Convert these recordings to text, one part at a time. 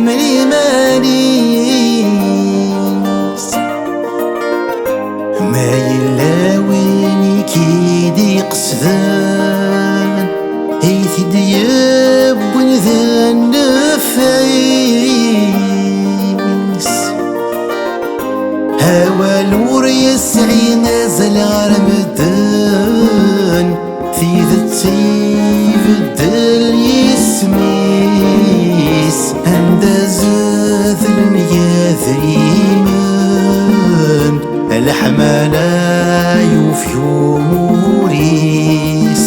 همري مانيس ما يلا ويني كيدي قصدان هيث دياب ونذان نفعيس هوا الور يسعي نازل غرمدان في ذاتي بدل يسميس انداز ذلن يا ذريمان الحمالا يوفي موريس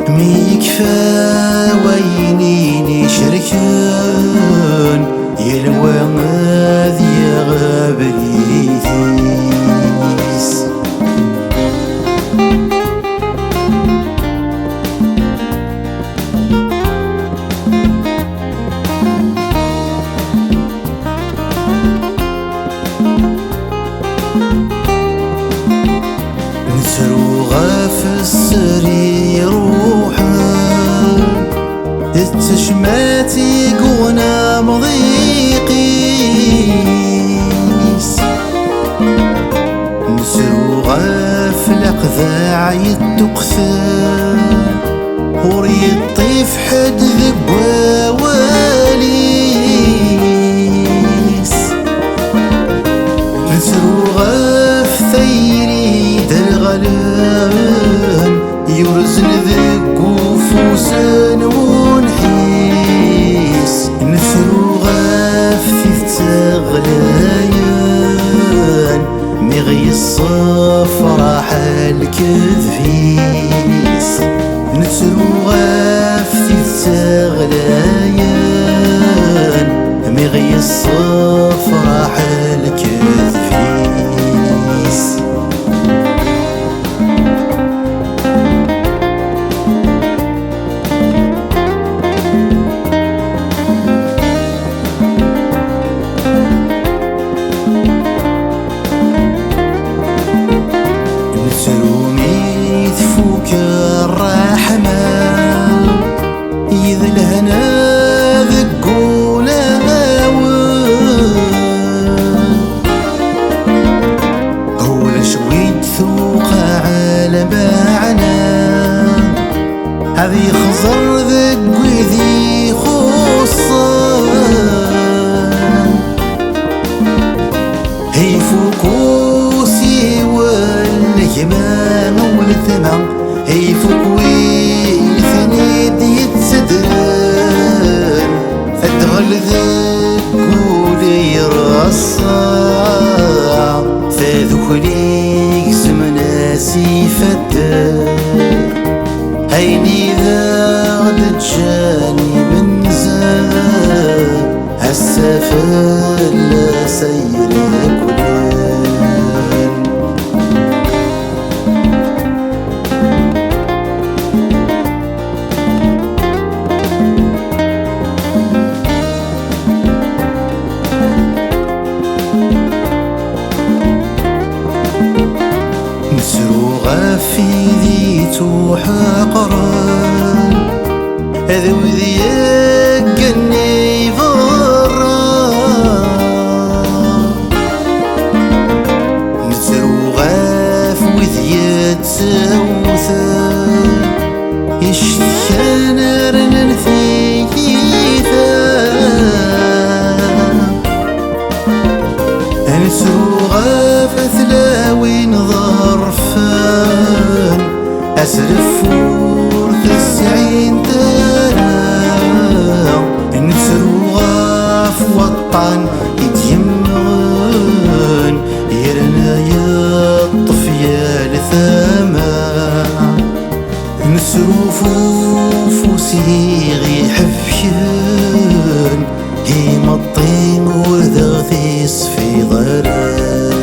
ميكفى وينيني شركان يلوى ماذ يا غابريثيس نسروغا في السري روحا التشماتي قونا مضيقيس نسروغا في الأقذاع يتقثى وريطيف حد ذبوا واليس نسروغا في ثيري دالغلان يرزن ذكو فوسان ونحيس نثروغا في تغلايان مغي الصفراح الكذفيس نثروغا في تغلايان مغي الصفراح الكذفيس نسرومي تفوك الرحمة إذا الهنا ذقونا أول شويد ثوق على باعنا هذي خزر ذق وذي خصان هي فوكوسي واليمان والثمان هي فوكوي الثنيد يتسدران فتغل ذكولي رصاع فذكولي زمناسي فتان هيني ذا غد جاني من زاد هالسفر لا سير كلان نسروغا في ذي توحقران ذو ذي يقني فران نسروغا في وذي تسوثان يشتكان رنن في كيثان نسروغا في ثلاوين ظرفان أسرف فورث السعين تانا نسروغا في وطن يتيمغن يرنا يطف يا لثاما نسروفو فوسيغي حفيان هي مطين ورذغثيس في ضران